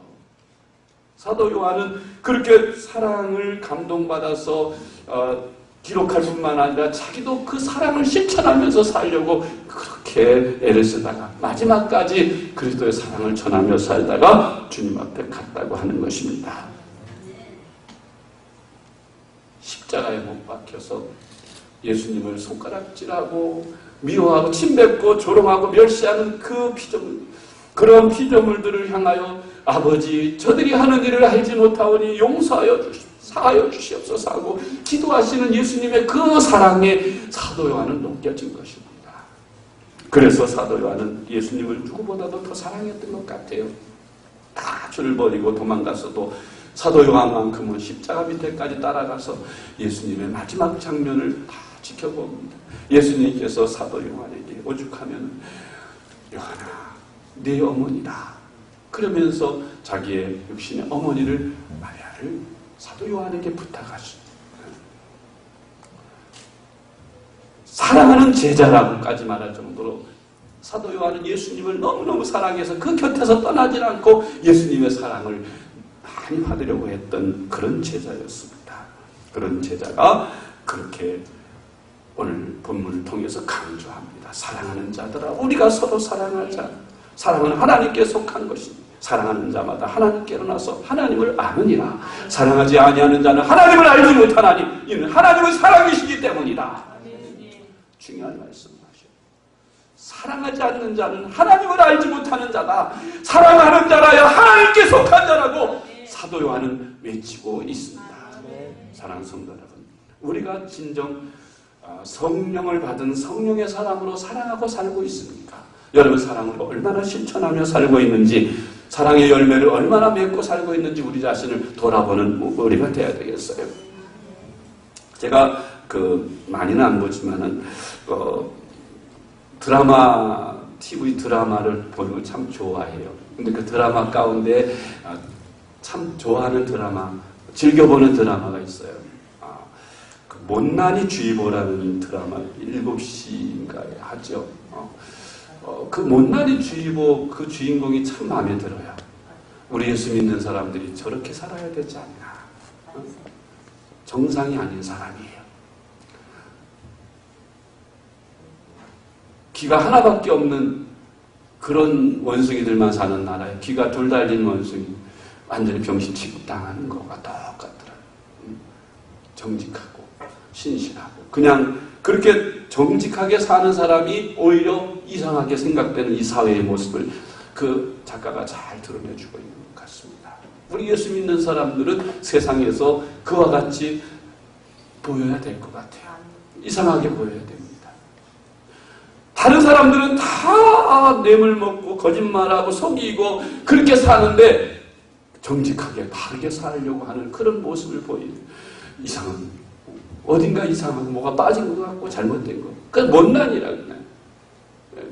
사도 요한은 그렇게 사랑을 감동받아서 기록할 뿐만 아니라 자기도 그 사랑을 실천하면서 살려고 그렇게 애를 쓰다가 마지막까지 그리스도의 사랑을 전하며 살다가 주님 앞에 갔다고 하는 것입니다. 십자가에 못 박혀서 예수님을 손가락질하고 미워하고 침뱉고 조롱하고 멸시하는 그 피조물, 그런 피조물들을 향하여 아버지 저들이 하는 일을 알지 못하오니 용서하여 주시옵소서 사하여 주시옵소서 하고 기도하시는 예수님의 그 사랑에 사도 요한은 녹여진 것입니다. 그래서 사도 요한은 예수님을 누구보다도 더 사랑했던 것 같아요. 다 줄을 버리고 도망갔어도 사도 요한만큼은 십자가 밑에까지 따라가서 예수님의 마지막 장면을 다 지켜봅니다. 예수님께서 사도 요한에게 오죽하면 요한아 네 어머니다 그러면서 자기의 육신의 어머니를 마리아를 사도 요한에게 부탁하십니다. 사랑하는 제자라고까지 말할 정도로 사도 요한은 예수님을 너무너무 사랑해서 그 곁에서 떠나질 않고 예수님의 사랑을 많이 받으려고 했던 그런 제자였습니다. 그런 제자가 그렇게 오늘 본문을 통해서 강조합니다. 사랑하는 자들아 우리가 서로 사랑하자. 사랑은 하나님께 속한 것입니다. 사랑하는 자마다 하나님께로 나서 하나님을 아느니라. 사랑하지 아니하는 자는 하나님을 알지 못하나니 이는 하나님은 사랑이시기 때문이다. 중요한 말씀하셔요. 사랑하지 않는 자는 하나님을 알지 못하는 자다. 사랑하는 자라야 하나님께 속한 자라고 사도 요한은 외치고 있습니다. 사랑하는 성도 여러분, 우리가 진정 성령을 받은 성령의 사람으로 사랑하고 살고 있습니까? 여러분 사랑을 얼마나 실천하며 살고 있는지, 사랑의 열매를 얼마나 맺고 살고 있는지 우리 자신을 돌아보는 우리가 돼야 되겠어요. 제가 많이는 안 보지만은 드라마, TV 드라마를 보는 걸 참 좋아해요. 근데 그 드라마 가운데 참 좋아하는 드라마, 즐겨보는 드라마가 있어요. 그 못난이 주의보라는 드라마 7시인가에 하죠. 그 못난이 주의보 그 주인공이 참 마음에 들어요. 우리 예수 믿는 사람들이 저렇게 살아야 되지 않나. 정상이 아닌 사람이에요. 귀가 하나밖에 없는 그런 원숭이들만 사는 나라에 귀가 둘 달린 원숭이, 완전히 병신 취급당하는 거가 똑같더라고요. 정직하고 신실하고 그냥 그렇게 정직하게 사는 사람이 오히려 이상하게 생각되는 이 사회의 모습을 그 작가가 잘 드러내주고 있는 것 같습니다. 우리 예수 믿는 사람들은 세상에서 그와 같이 보여야 될 것 같아요. 이상하게 보여야 됩니다. 다른 사람들은 다 뇌물 먹고 거짓말하고 속이고 그렇게 사는데 정직하게 바르게 살려고 하는 그런 모습을 보이는, 이상한, 어딘가 이상하고 뭐가 빠진 것 같고 잘못된 거. 그건 못난이라고 해요.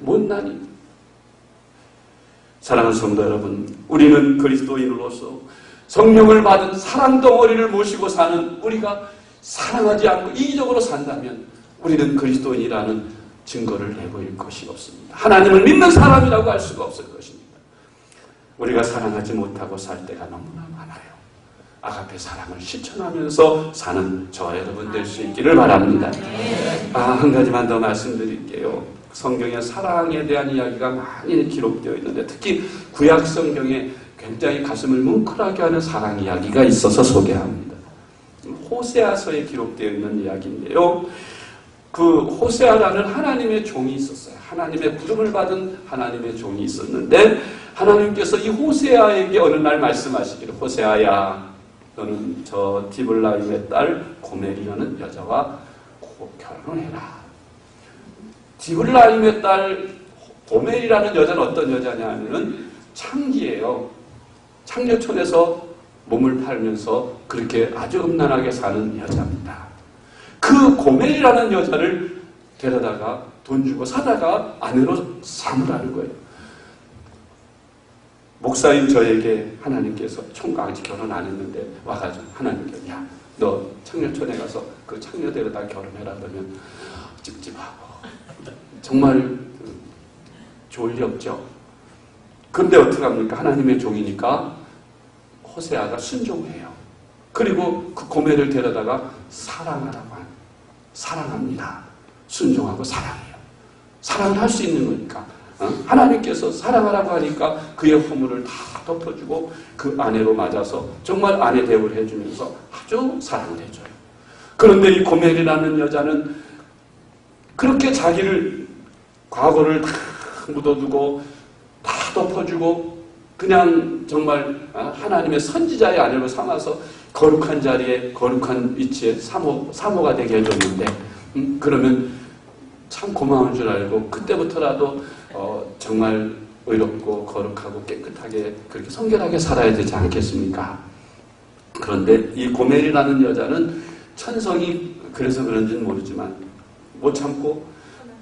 못난이. 사랑하는 성도 여러분, 우리는 그리스도인으로서 성령을 받은 사랑 덩어리를 모시고 사는 우리가 사랑하지 않고 이기적으로 산다면 우리는 그리스도인이라는 증거를 내보일 것이 없습니다. 하나님을 믿는 사람이라고 할 수가 없을 것입니다. 우리가 사랑하지 못하고 살 때가 너무나 많아요. 아가페 사랑을 실천하면서 사는 저와 여러분 될 수 있기를 바랍니다. 한 가지만 더 말씀드릴게요. 성경에 사랑에 대한 이야기가 많이 기록되어 있는데 특히 구약 성경에 굉장히 가슴을 뭉클하게 하는 사랑 이야기가 있어서 소개합니다. 호세아서에 기록되어 있는 이야기인데요. 그 호세아라는 하나님의 종이 있었어요. 하나님의 부름을 받은 하나님의 종이 있었는데 하나님께서 이 호세아에게 어느 날 말씀하시기를, 호세아야, 너는 저 디블라임의 딸 고멜이라는 여자와 결혼해라. 디블라임의 딸 고멜이라는 여자는 어떤 여자냐면은 창기예요. 창녀촌에서 몸을 팔면서 그렇게 아주 음란하게 사는 여자입니다. 그 고멜이라는 여자를 데려다가 돈 주고 사다가 아내로 삼으라는 거예요. 목사인 저에게 하나님께서 총각 아직 결혼 안 했는데 와가지고 하나님께, 야, 너 창녀촌에 가서 그 창녀 데려다 결혼해라 그러면 찝찝하고 정말 좋을 리 없죠. 그런데 어떻게 합니까? 하나님의 종이니까 호세아가 순종해요. 그리고 그 고멜을 데려다가 사랑하라고 하는, 사랑합니다. 순종하고 사랑해요. 사랑을 할 수 있는 거니까. 하나님께서 사랑하라고 하니까 그의 허물을 다 덮어주고 그 아내로 맞아서 정말 아내 대우를 해주면서 아주 사랑을 해줘요. 그런데 이 고멜이라는 여자는 그렇게 자기를, 과거를 다 묻어두고 다 덮어주고 그냥 정말 하나님의 선지자의 아내로 삼아서 거룩한 자리에, 거룩한 위치에 사모가 되게 해줬는데 그러면 참 고마운 줄 알고 그때부터라도 정말 의롭고 거룩하고 깨끗하게 그렇게 성결하게 살아야 되지 않겠습니까? 그런데 이 고멜이라는 여자는 천성이 그래서 그런지는 모르지만 못 참고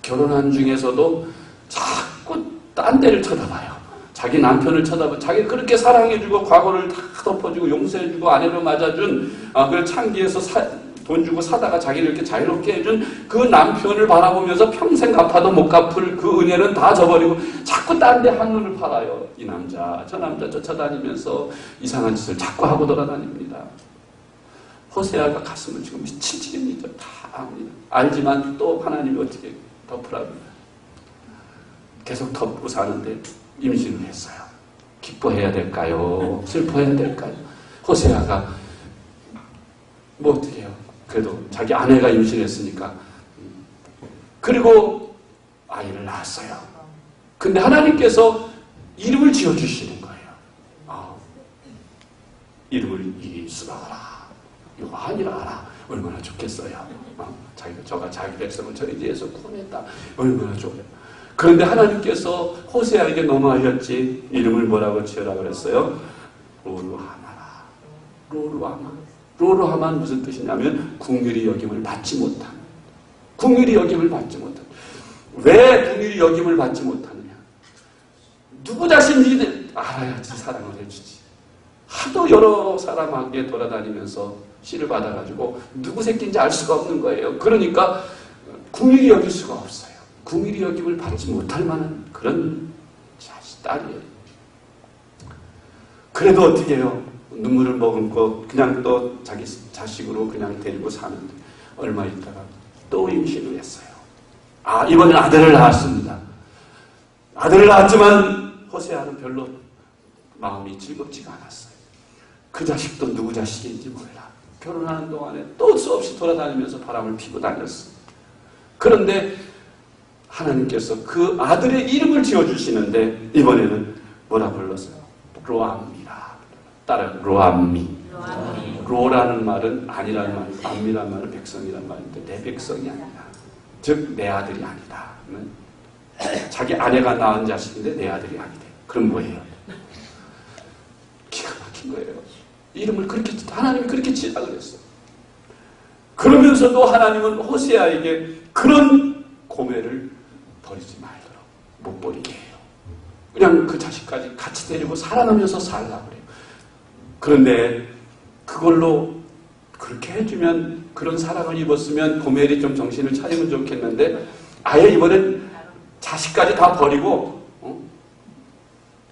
결혼한 중에서도 자꾸 딴 데를 쳐다봐요. 자기 남편을 쳐다보고 자기 그렇게 사랑해주고 과거를 다 덮어주고 용서해주고 아내로 맞아준 그 창기에서 돈 주고 사다가 자기를 이렇게 자유롭게 해준 그 남편을 바라보면서 평생 갚아도 못 갚을 그 은혜는 다 저버리고 자꾸 딴 데 한눈을 팔아요. 이 남자 저 남자 쫓아다니면서 이상한 짓을 자꾸 하고 돌아다닙니다. 호세아가 가슴을 지금 미칠 지경이죠. 다 압니다. 알지만 또 하나님이 어떻게 덮으라고 계속 덮고 사는데 임신을 했어요. 기뻐해야 될까요? 슬퍼해야 될까요? 호세아가 뭐 어떻게 해요? 그래도 자기 아내가 임신했으니까. 그리고 아이를 낳았어요. 근데 하나님께서 이름을 지어주시는 거예요. 이름을 이스라하라, 요한이라 하라. 얼마나 좋겠어요. 저가 자기 백성을 저희에서 구원했다. 얼마나 좋아요. 그런데 하나님께서 호세아에게 너무하였지. 이름을 뭐라고 지으라 그랬어요? 로루하마라. 로루하마. 로루하마는 무슨 뜻이냐면 긍휼히 여김을 받지 못한. 긍휼히 여김을 받지 못한. 왜 긍휼히 여김을 받지 못하느냐? 누구 자신이 알아야지 사랑을 해주지. 하도 여러 사람에게 돌아다니면서 씨를 받아가지고 누구 새끼인지 알 수가 없는 거예요. 그러니까 긍휼히 여길 수가 없어요. 긍휼히 여김을 받지 못할 만한 그런 딸이에요. 그래도 어떻게 해요? 눈물을 머금고 그냥 또 자기 자식으로 그냥 데리고 사는데 얼마 있다가 또 임신을 했어요. 이번엔 아들을 낳았습니다. 아들을 낳았지만 호세아는 별로 마음이 즐겁지가 않았어요. 그 자식도 누구 자식인지 몰라. 결혼하는 동안에 또 수없이 돌아다니면서 바람을 피고 다녔어. 그런데 하나님께서 그 아들의 이름을 지어주시는데 이번에는 뭐라 불렀어요? 로암미라. 따라 로암미. 로라는 말은 아니라는 말이고 암미라는 말은 백성이라는 말인데 내 백성이 아니다. 즉 내 아들이 아니다. 자기 아내가 낳은 자식인데 내 아들이 아니다. 그럼 뭐예요? 기가 막힌 거예요. 이름을 그렇게 하나님이 그렇게 지으라 그랬어요. 그러면서도 하나님은 호세아에게 그런 고매를 버리지 말도록 못 버리게 해요. 그냥 그 자식까지 같이 데리고 살아가면서 살라고 그래요. 그런데 그걸로 그렇게 해주면 그런 사랑을 입었으면 고멜이 좀 정신을 차리면 좋겠는데 아예 이번엔 자식까지 다 버리고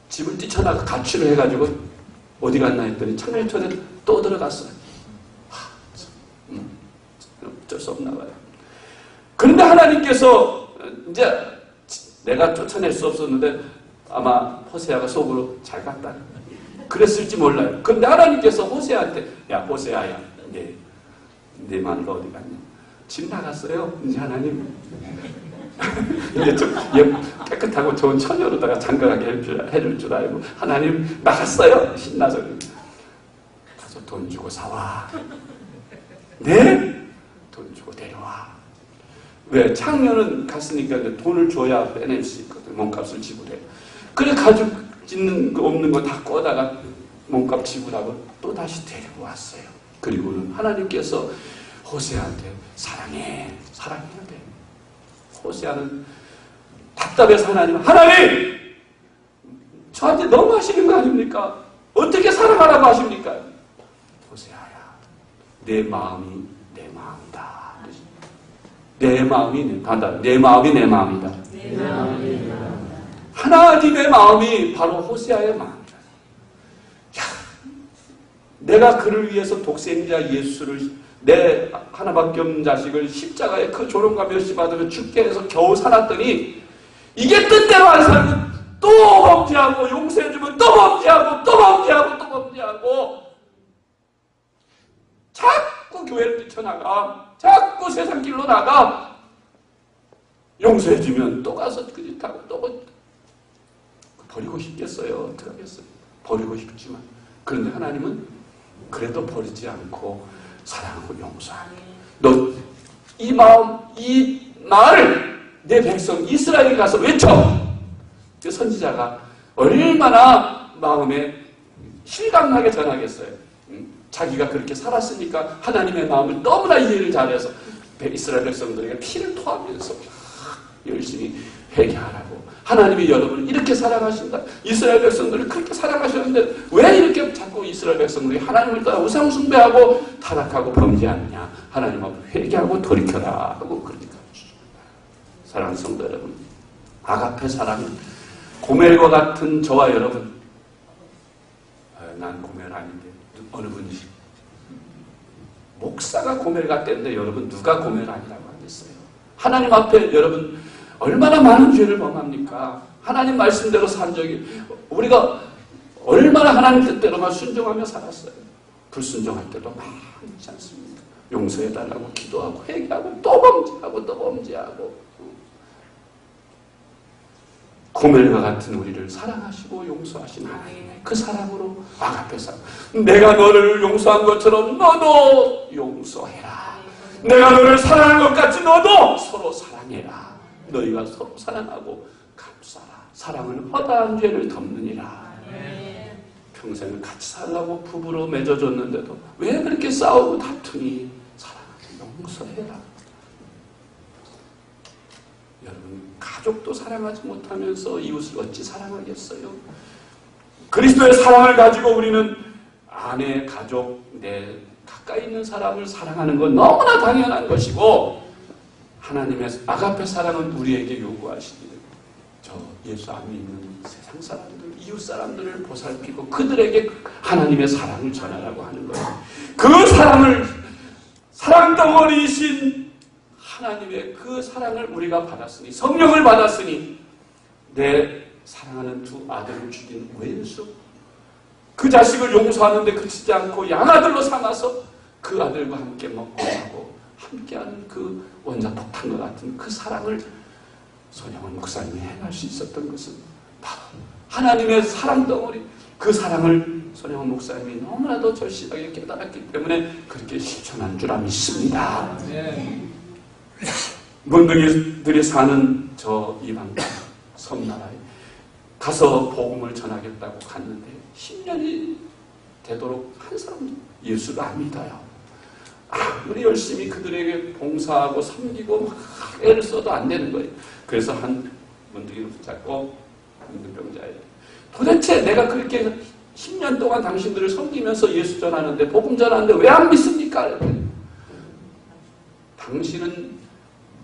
집을 뛰쳐나가 가출을 해가지고 어디 갔나 했더니 청년촌에 또 들어갔어요. 어쩔 수 없나 봐요. 그런데 하나님께서 이제 내가 쫓아낼 수 없었는데 아마 호세아가 속으로 잘 갔다. 그랬을지 몰라요. 그런데 하나님께서 호세아한테 야 호세아야 내 마누라 어디 갔냐? 집 나갔어요. 이제 하나님 이제 좀 깨끗하고 좋은 처녀로다가 장가가게 해줄 줄 알고 하나님 나갔어요. 신나서 가서 돈 주고 사와. 네? 돈 주고 데려와. 왜? 창녀는 갔으니까 돈을 줘야 빼낼 수 있거든. 몸값을 지불해. 그래 가지고 있는 거 없는 거 다 꺼다가 몸값 지불하고 또 다시 데리고 왔어요. 그리고는 하나님께서 호세아한테 사랑해야 돼. 호세아는 답답해서 하나님 저한테 너무 하시는 거 아닙니까? 어떻게 사랑하라고 하십니까? 호세아야 내 마음이 내 마음이다. 내 마음이 내 마음이다. 하나님의 마음이 바로 호세아의 마음이다. 내가 그를 위해서 독생자 예수를 내 하나밖에 없는 자식을 십자가에 그 조롱과 멸시 받으며 죽게 해서 겨우 살았더니 이게 뜻대로 안 살고 또 범죄하고 용서해주면 또 범죄하고 또 범죄하고 또 범죄하고 자꾸 교회를 뛰쳐나가 자꾸 세상 길로 나가 용서해주면 또 가서 그 짓하고 또 버리고 싶겠어요. 어떡하겠어요. 버리고 싶지만 그런데 하나님은 그래도 버리지 않고 사랑하고 용서하게. 너 이 마음, 이 말을 내 백성 이스라엘에 가서 외쳐. 그 선지자가 얼마나 마음에 실감나게 전하겠어요. 자기가 그렇게 살았으니까 하나님의 마음을 너무나 이해를 잘해서 이스라엘 백성들에게 피를 토하면서 열심히 회개하라고. 하나님이 여러분을 이렇게 사랑하신다. 이스라엘 백성들을 그렇게 사랑하셨는데 왜 이렇게 자꾸 이스라엘 백성들이 하나님을 따라 우상 숭배하고 타락하고 범죄하느냐. 하나님 앞에 회개하고 돌이켜라 하고 그러니까 사랑하는 성도 여러분, 아가페 사랑은 고멜과 같은 저와 여러분, 난 고멜 아닌데 어느 분이 목사가 고멜 같다는데 여러분 누가 고멜 아니라고 하겠어요. 하나님 앞에 여러분 얼마나 많은 죄를 범합니까? 하나님 말씀대로 산 적이 우리가 얼마나 하나님 뜻대로만 순종하며 살았어요. 불순종할 때도 많지 않습니까? 용서해달라고 기도하고 회개하고 또 범죄하고 또 범죄하고 고멜과 같은 우리를 사랑하시고 용서하신 하나님의 그 사랑으로 아가페 사랑. 내가 너를 용서한 것처럼 너도 용서해라. 내가 너를 사랑한 것 같이 너도 서로 사랑해라. 너희가 서로 사랑하고 감싸라. 사랑은 허다한 죄를 덮느니라. 평생을 같이 살라고 부부로 맺어줬는데도 왜 그렇게 싸우고 다투니? 사랑하게 용서해라. 여러분, 가족도 사랑하지 못하면서 이웃을 어찌 사랑하겠어요? 그리스도의 사랑을 가지고 우리는 아내, 가족, 내 가까이 있는 사람을 사랑하는 건 너무나 당연한 것이고, 하나님의 아가페 사랑은 우리에게 요구하시기를 저 예수 안 믿는 세상 사람들, 이웃 사람들을 보살피고 그들에게 하나님의 사랑을 전하라고 하는 거예요. 그 사랑을, 사랑덩어리이신 하나님의 그 사랑을 우리가 받았으니, 성령을 받았으니, 내 사랑하는 두 아들을 죽인 왼수, 그 자식을 용서하는데 그치지 않고 양아들로 삼아서 그 아들과 함께 먹고 자고 함께하는 그 원자폭탄과 같은 그 사랑을 손영원 목사님이 행할 수 있었던 것은 바로 하나님의 사랑 덩어리, 그 사랑을 손영원 목사님이 너무나도 절실하게 깨달았기 때문에 그렇게 실천한 줄 믿습니다. 문둥이들이 사는 저 이방 섬나라에 가서 복음을 전하겠다고 갔는데 10년이 되도록 한 사람도 예수를 안 믿어요. 아무리 열심히 그들에게 봉사하고 섬기고 막 애를 써도 안 되는 거예요. 그래서 한 문둥이를 붙잡고 문둥병자에 도대체 내가 그렇게 10년 동안 당신들을 섬기면서 예수 전하는데, 복음 전하는데 왜 안 믿습니까? 당신은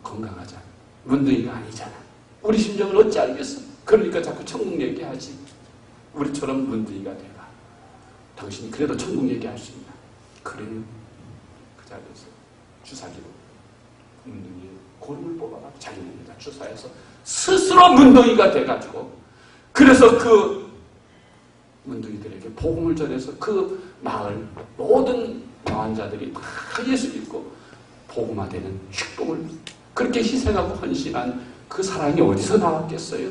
건강하잖아. 문둥이가 아니잖아. 우리 심정을 어찌 알겠어? 그러니까 자꾸 천국 얘기하지. 우리처럼 문둥이가 되라. 당신이 그래도 천국 얘기할 수 있나? 그래요. 그 자리에서 주사기로 문둥이의 고름을 뽑아가 자기네가 주사해서 스스로 문둥이가 돼가지고, 그래서 그 문둥이들에게 복음을 전해서 그 마을 모든 망환자들이 다 예수 믿고 복음화되는 축복을, 그렇게 희생하고 헌신한 그 사랑이 어디서 나왔겠어요?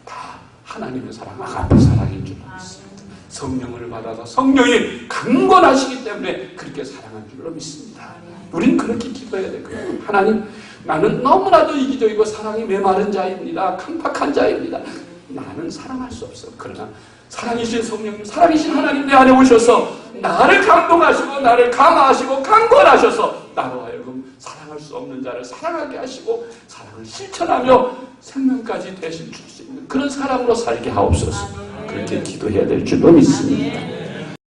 다 하나님의 사랑, 아가페 사랑인 줄 믿습니다. 성령을 받아서 성령이 강권하시기 때문에 그렇게 사랑한 줄로 믿습니다. 우리는 그렇게 기도해야 될 거예요. 하나님, 나는 너무나도 이기적이고 사랑이 메마른 자입니다. 강팍한 자입니다. 나는 사랑할 수 없어. 그러나 사랑이신 성령님, 사랑이신 하나님 내 안에 오셔서 나를 감동하시고 나를 감화하시고 강권하셔서 나로 하여금 사랑할 수 없는 자를 사랑하게 하시고 사랑을 실천하며 생명까지 대신 줄 수 있는 그런 사람으로 살게 하옵소서. 그렇게 기도해야 될 줄로 믿습니다.